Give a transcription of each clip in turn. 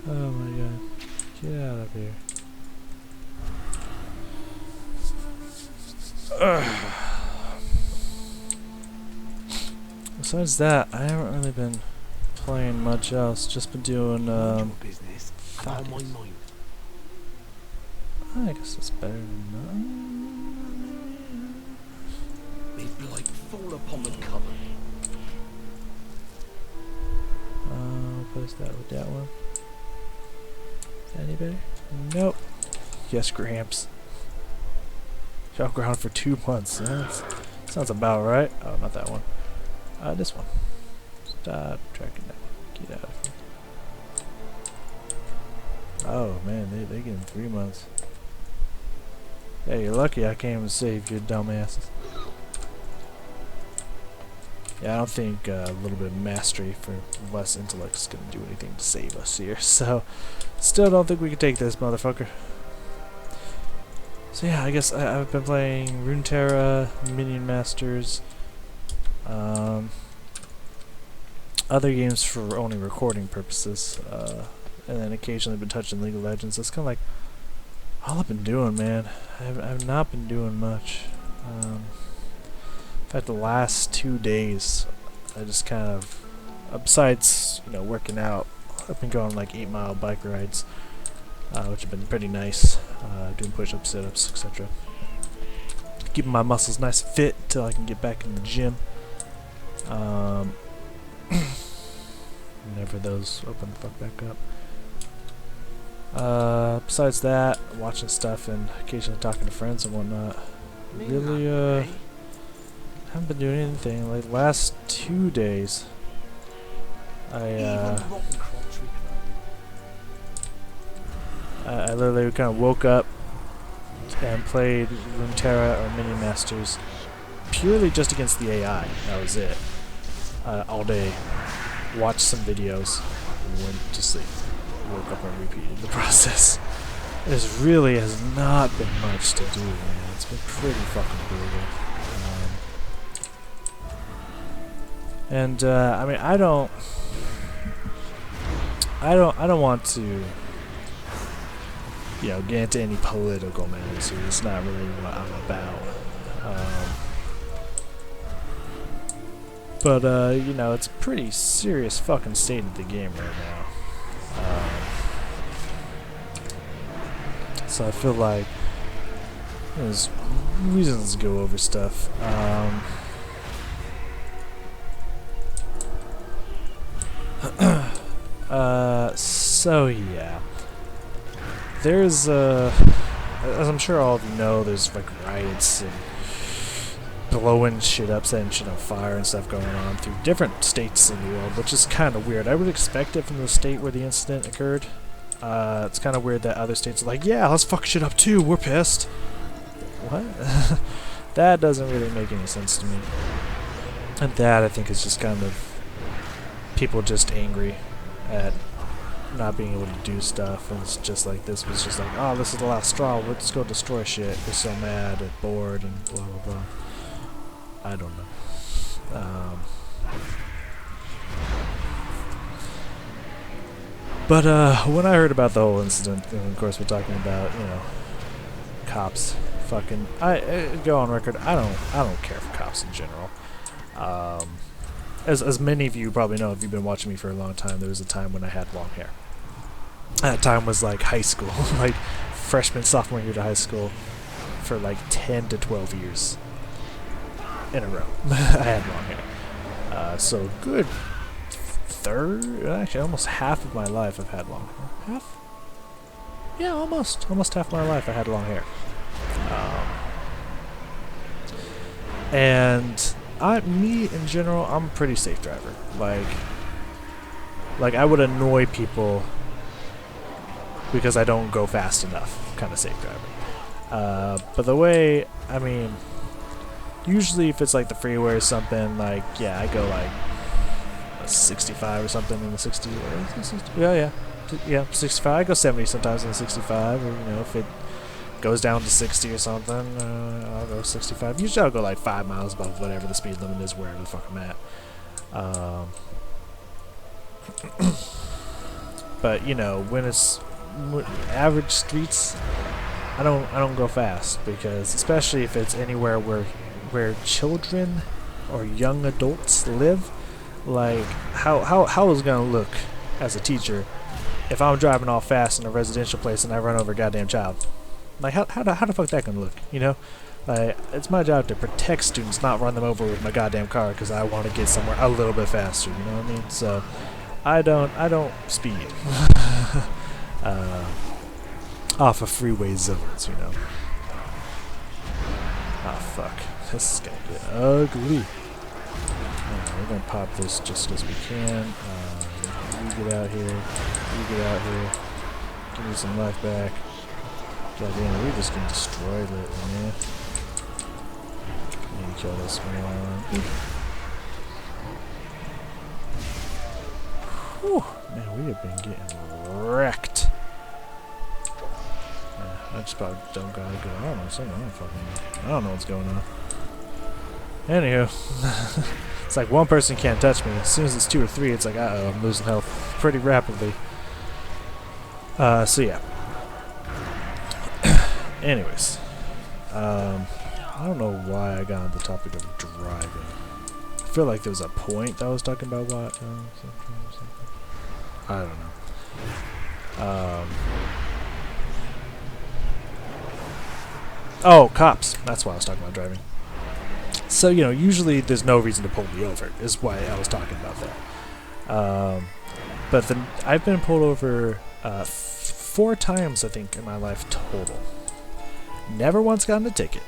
Oh my god. Get out of here. Besides that, I haven't really been playing much else. Just been doing business. On my mind. I guess it's better than none. May blight fall upon the coven. Replace that with that one. Is that any better? Nope. Yes, Gramps. Y'all ground for 2 months. That sounds about right. Oh, not that one. This one. Stop tracking that one. Get out of here. Oh man, they getting 3 months. Hey, you're lucky I came and saved you, dumbasses. Yeah, I don't think a little bit of mastery for less intellect is gonna do anything to save us here. So, still don't think we can take this motherfucker. So yeah, I guess I've been playing Runeterra, Minion Masters, other games for only recording purposes, and then occasionally been touching League of Legends. That's kind of like all I've been doing, man. I've not been doing much. In fact, the last 2 days, I just kind of, besides, you know, working out, I've been going like 8-mile bike rides, which have been pretty nice, doing push-ups, sit-ups, etc. Keeping my muscles nice and fit until I can get back in the gym. Whenever those open the fuck back up. Besides that, watching stuff and occasionally talking to friends and whatnot. Really, haven't been doing anything. Like, last 2 days, I literally kind of woke up and played Runeterra or Minion Masters purely just against the AI. That was it. All day. Watched some videos and went to sleep. Woke up and repeated the process. It really has not been much to do, man. It's been pretty fucking brutal. I mean, I don't want to, you know, get into any political matters here. It's not really what I'm about. But you know, it's a pretty serious fucking state of the game right now. So I feel like there's reasons to go over stuff. So yeah, there's as I'm sure all of you know, there's like riots and blowing shit up, setting shit on fire and stuff going on through different states in the world, which is kind of weird. I would expect it from the state where the incident occurred. It's kind of weird that other states are like, yeah, let's fuck shit up too, we're pissed. What? That doesn't really make any sense to me. And that, I think, is just kind of people just angry at not being able to do stuff, and it's just like, this was just like, oh, this is the last straw, let's go destroy shit. We're so mad and bored and blah blah blah. I don't know. But when I heard about the whole incident, and of course we're talking about, you know, cops. Fucking, I go on record. I don't care for cops in general. As many of you probably know, if you've been watching me for a long time, there was a time when I had long hair. That time was like high school, like freshman, sophomore year to high school, for like 10 to 12 years in a row. I had long hair. So good third, actually almost half of my life I've had long hair. Half? Yeah, almost half my life I had long hair. And me in general, I'm a pretty safe driver. Like I would annoy people because I don't go fast enough, kind of safe driving. But the way, I mean, usually if it's like the freeway or something, like, yeah, I go like 65 or something in the 60, yeah, 65. I go 70 sometimes in the 65, or, you know, if it goes down to 60 or something, I'll go 65. Usually I'll go like 5 miles above whatever the speed limit is, wherever the fuck I'm at. But you know, when it's average streets, I don't go fast, because especially if it's anywhere where children or young adults live, like how is it gonna look as a teacher if I'm driving all fast in a residential place and I run over a goddamn child? Like how the fuck that gonna look, you know? Like, it's my job to protect students, not run them over with my goddamn car because I want to get somewhere a little bit faster, you know what I mean? So I don't speed off of freeway zones, you know. Ah, fuck. This is gonna get ugly. Alright, we're gonna pop this just because we can. You get out here. You get out here. Give me some life back. God damn, we're just getting destroyed lately, man. Need to kill this one. Whew. Man, we have been getting wrecked. I just probably don't gotta go. I don't know, something. I don't know what's going on. Anywho, it's like one person can't touch me. As soon as it's 2 or 3, it's like, uh-oh, I'm losing health pretty rapidly. So yeah. Anyways, I don't know why I got on the topic of driving. I feel like there was a point that I was talking about what. I don't know. Oh, cops. That's why I was talking about driving. So, you know, usually there's no reason to pull me over, is why I was talking about that. But then I've been pulled over 4 times, I think, in my life total. Never once gotten a ticket.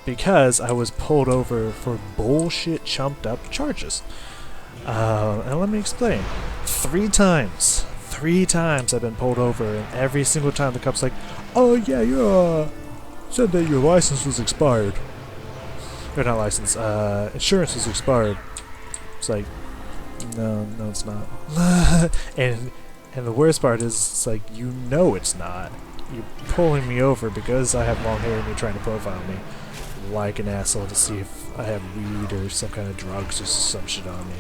Because I was pulled over for bullshit chumped up charges. And let me explain. 3 times. 3 times I've been pulled over, and every single time the cop's like, oh yeah, you said that your license was expired. Or not license, insurance is expired. It's like, no, it's not. and the worst part is, it's like, you know it's not. You're pulling me over because I have long hair and you're trying to profile me like an asshole to see if I have weed or some kind of drugs or some shit on me.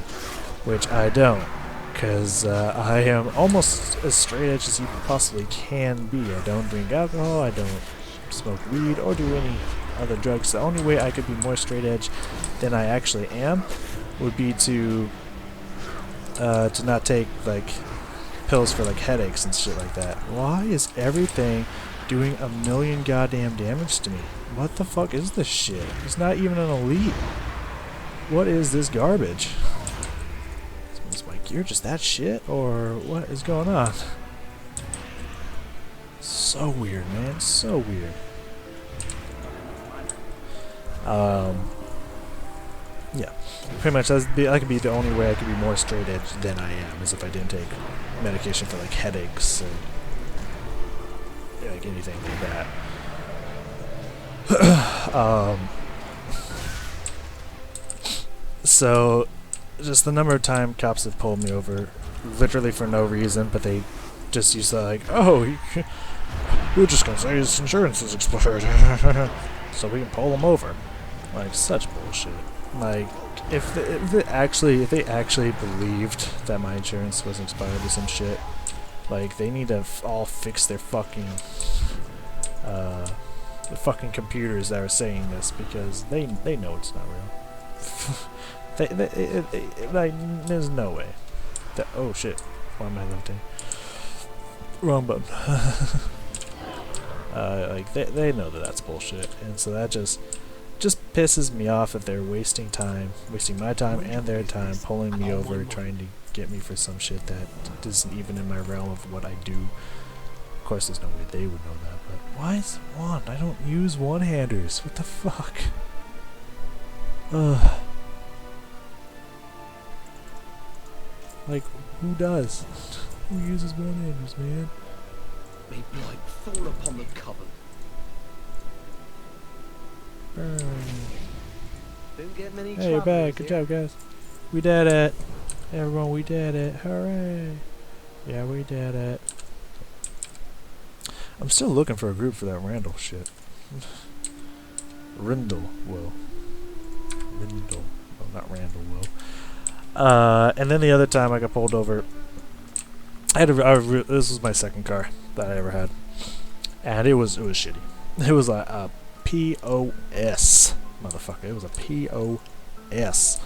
Which I don't. Because I am almost as straight edge as you possibly can be. I don't drink alcohol, I don't smoke weed, or do any other drugs. The only way I could be more straight edge than I actually am would be to not take, like, pills for, like, headaches and shit like that. Why is everything doing a million goddamn damage to me? What the fuck is this shit? It's not even an elite. What is this garbage? Is my gear just that shit, or what is going on? So weird, man. So weird. Yeah. Pretty much, that could be the only way I could be more straight edge than I am, is if I didn't take medication for, like, headaches or, yeah, like, anything like that. So, just the number of times cops have pulled me over, literally for no reason, but they just used to, like, oh, you're just gonna say his insurance is expired, so we can pull him over. Like, such bullshit. Like, if they actually believed that my insurance was expired or some shit, like, they need to all fix their fucking the fucking computers that are saying this, because they know it's not real. Like, there's no way. Oh shit! Why am I lifting? Wrong button. Like, they know that that's bullshit, and so that just pisses me off that they're wasting my time and their time pulling me over, trying to get me for some shit that isn't even in my realm of what I do. Of course, there's no way they would know that, but why is one? I don't use one-handers. What the fuck? Ugh. Like, who does? Who uses one-handers, man? They blight fall upon the cupboard. Burn. Don't get many Hey, you're back. travellers Good here. job, guys. We did it. Everyone, we did it. Hooray. Yeah, we did it. I'm still looking for a group for that Randall shit. Rindle, Will. Rindle. Oh, not Randall, Will. And then the other time I got pulled over, this was my second car that I ever had, and it was shitty. It was a POS, motherfucker. It was a POS.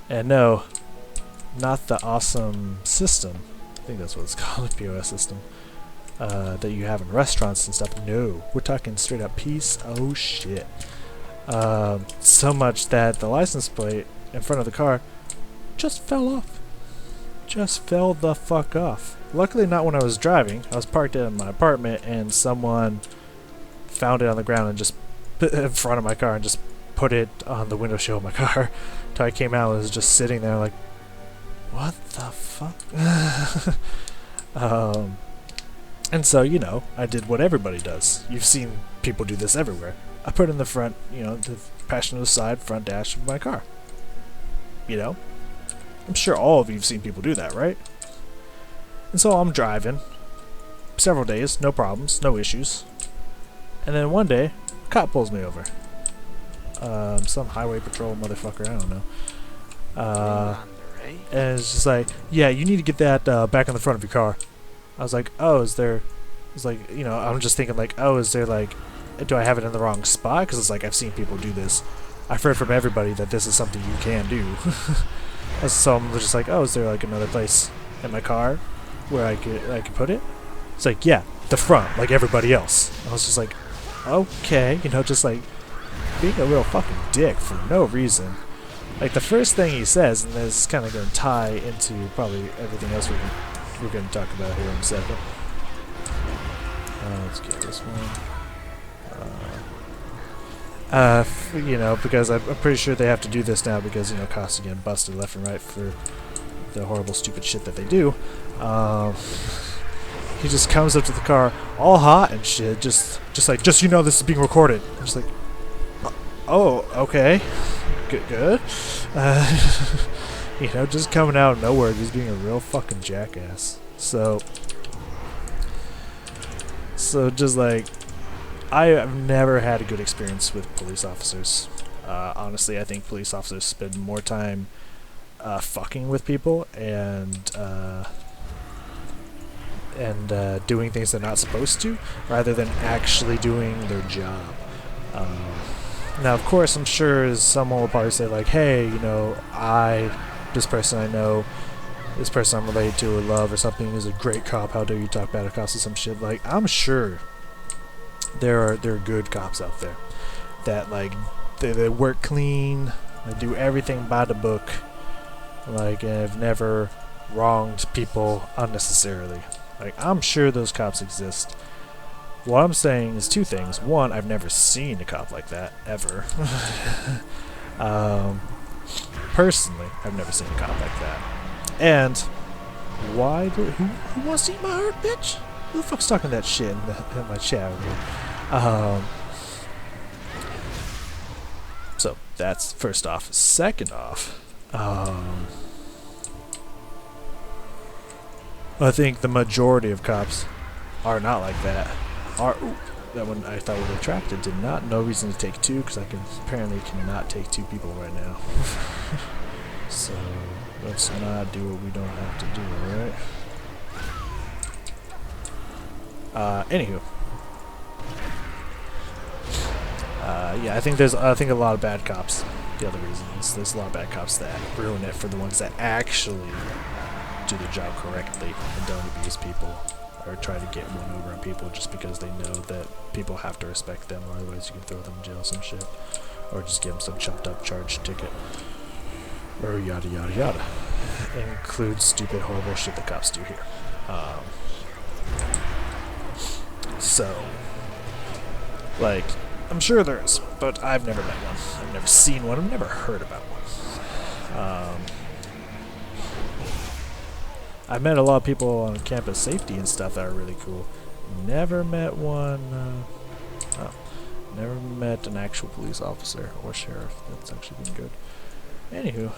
And no, not the awesome system. I think that's what it's called, a POS system. That you have in restaurants and stuff. No, we're talking straight up piece of shit. So much that the license plate in front of the car just fell off. Just fell the fuck off. Luckily not when I was driving. I was parked in my apartment and someone found it on the ground and just put it in front of my car and just put it on the window shield of my car. Till I came out and it was just sitting there like, what the fuck? And so, you know, I did what everybody does. You've seen people do this everywhere. I put in the front, you know, the passenger side front dash of my car. You know? I'm sure all of you have seen people do that, right? And so I'm driving. Several days, no problems, no issues. And then one day, a cop pulls me over. Some highway patrol motherfucker, I don't know. And it's just like, yeah, you need to get that back in the front of your car. I was like, oh, is there... It's like, you know, I'm just thinking like, oh, is there like... Do I have it in the wrong spot? Because it's like, I've seen people do this. I've heard from everybody that this is something you can do. So I'm just like, oh, is there like another place in my car where I could put it? It's like, yeah, the front, like everybody else. I was just like, okay, you know, just like being a real fucking dick for no reason. Like the first thing he says, and this is kind of going to tie into probably everything else we're going to talk about here in a second. Let's get this one. You know, because I'm pretty sure they have to do this now because, you know, cops are getting busted left and right for the horrible, stupid shit that they do. He just comes up to the car all hot and shit, just you know, this is being recorded. I'm just like, oh, okay, good. You know, just coming out of nowhere, just being a real fucking jackass. So just like, I have never had a good experience with police officers. Honestly, I think police officers spend more time fucking with people and doing things they're not supposed to, rather than actually doing their job. Now, of course, I'm sure someone will probably say like, hey, you know, this person I know, this person I'm related to or love or something is a great cop, how dare you talk bad about cops or some shit. Like, I'm sure there are good cops out there that like they work clean, they do everything by the book, like, and have never wronged people unnecessarily. Like, I'm sure those cops exist. What I'm saying is two things. One, I've never seen a cop like that ever. Personally, I've never seen a cop like that. And why do who wants to eat my heart, bitch? Who the fuck's talking that shit in my chat over here? So that's first off. Second off, I think the majority of cops are not like that. That one I thought was attracted did not. No reason to take two because I apparently cannot take two people right now. So let's not do what we don't have to do, alright? Anywho. Yeah, I think a lot of bad cops. The other reason is there's a lot of bad cops that ruin it for the ones that actually do the job correctly and don't abuse people or try to get one over on people just because they know that people have to respect them, or otherwise you can throw them in jail or some shit, or just give them some chumped up charge ticket, or yada yada yada. It includes stupid, horrible shit that cops do here. So, like, I'm sure there is, but I've never met one. I've never seen one. I've never heard about one. I've met a lot of people on campus safety and stuff that are really cool. Never met one. Never met an actual police officer or sheriff. That's actually been good. Anywho.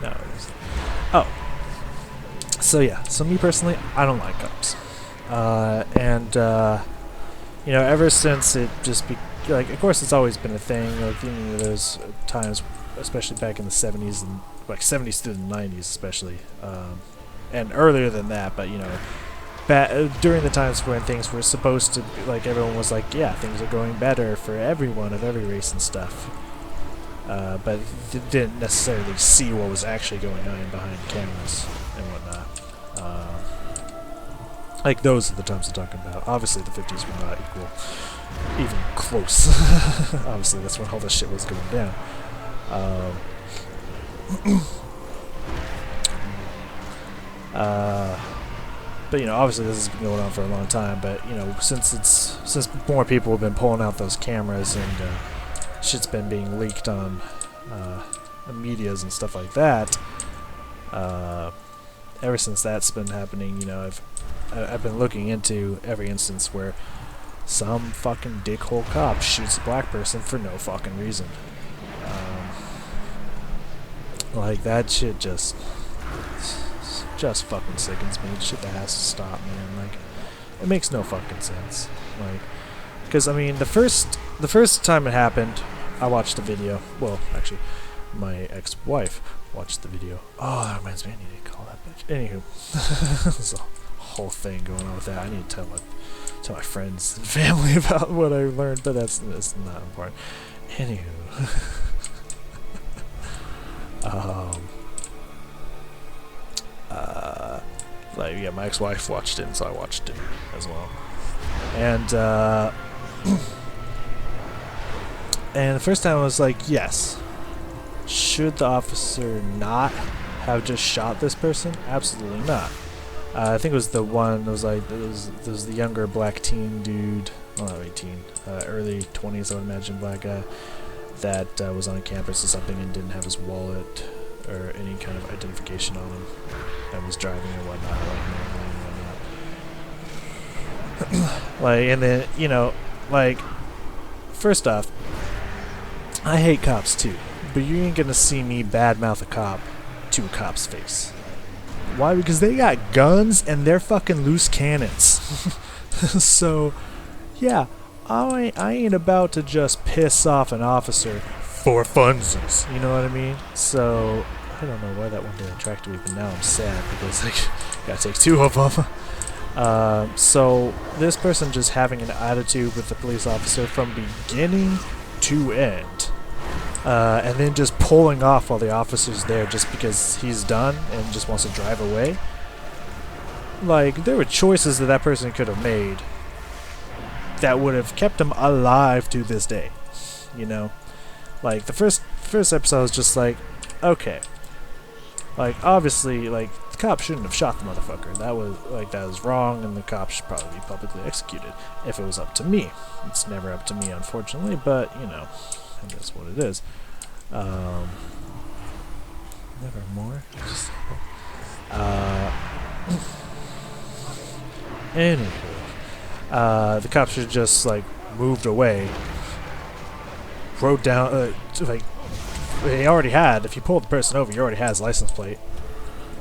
No. Oh. So yeah. So me personally, I don't like cops. You know, ever since it just like, of course, it's always been a thing. Like, you know, there's times, especially back in the 70s and like 70s through the 90s, especially, and earlier than that. But you know, during the times when things were supposed to be, like, everyone was like, yeah, things are going better for everyone of every race and stuff. But didn't necessarily see what was actually going on behind cameras and whatnot. Like, those are the times I'm talking about. Obviously, the 50s were not even close. Obviously, that's when all this shit was going down. But you know, obviously, this has been going on for a long time. But you know, since more people have been pulling out those cameras and shit's been being leaked on the medias and stuff like that. Ever since that's been happening, you know, I've been looking into every instance where some fucking dickhole cop shoots a black person for no fucking reason. Like, that shit just fucking sickens me. Shit that has to stop, man. Like, it makes no fucking sense. Like, because I mean, the first time it happened, I watched a video. Well, actually, my ex-wife watched the video. Oh, that reminds me, I need to call that bitch. Anywho, there's a whole thing going on with that. I need to tell my friends and family about what I learned, but that's not important. Anywho, like, yeah, my ex-wife watched it, and so I watched it as well. And and the first time I was like, yes. Should the officer not have just shot this person? Absolutely not. I think it was the one that was like, it was the younger black teen dude, well, not 18, early 20s, I would imagine, black guy, that was on campus or something and didn't have his wallet or any kind of identification on him, and was driving or whatnot, like, and then, you know, like, first off, I hate cops too, but you ain't gonna see me badmouth a cop to a cop's face. Why? Because they got guns and they're fucking loose cannons. So, yeah, I ain't about to just piss off an officer for funsies. You know what I mean? So, I don't know why that one didn't attract me, but now I'm sad because, like, gotta take two of them. So, this person just having an attitude with the police officer from beginning to end. And then just pulling off while the officer's there just because he's done and just wants to drive away. Like, there were choices that person could have made that would have kept him alive to this day. You know? Like, the first episode was just like, okay. Like, obviously, like, the cop shouldn't have shot the motherfucker. That was wrong, and the cop should probably be publicly executed if it was up to me. It's never up to me, unfortunately, but, you know, and that's what it is. Never more. Anywho, the cops should just, like, moved away. Wrote down, like, they already had, if you pulled the person over, you already had his license plate.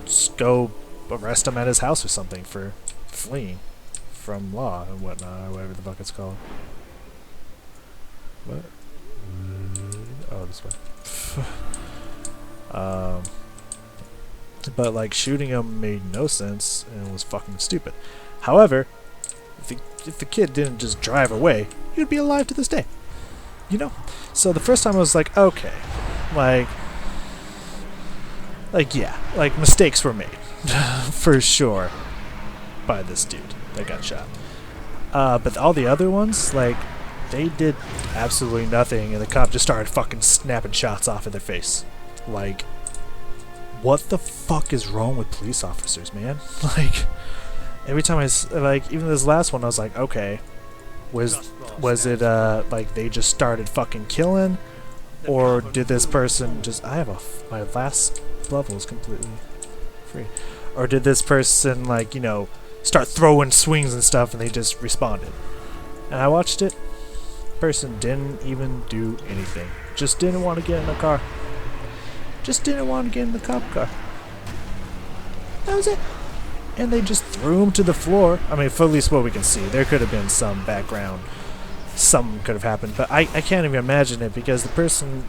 Just go arrest him at his house or something for fleeing from law and whatnot, or whatever the fuck it's called. What? Oh, this way. But, like, shooting him made no sense and was fucking stupid. However, if the kid didn't just drive away, he'd be alive to this day. You know? So the first time I was like, okay, like, yeah, like, mistakes were made. For sure. By this dude that got shot. But all the other ones, like, they did absolutely nothing, and the cop just started fucking snapping shots off of their face. Like, what the fuck is wrong with police officers, man? Like, every time like, even this last one, I was like, okay, was it, like, they just started fucking killing, or did this person just, my last level is completely free, or did this person, like, you know, start throwing swings and stuff, and they just responded? And I watched it. Person didn't even do anything. Just didn't want to get in the car. Just didn't want to get in the cop car. That was it. And they just threw him to the floor. I mean, for at least what we can see. There could have been some background something could have happened, but I can't even imagine it because the person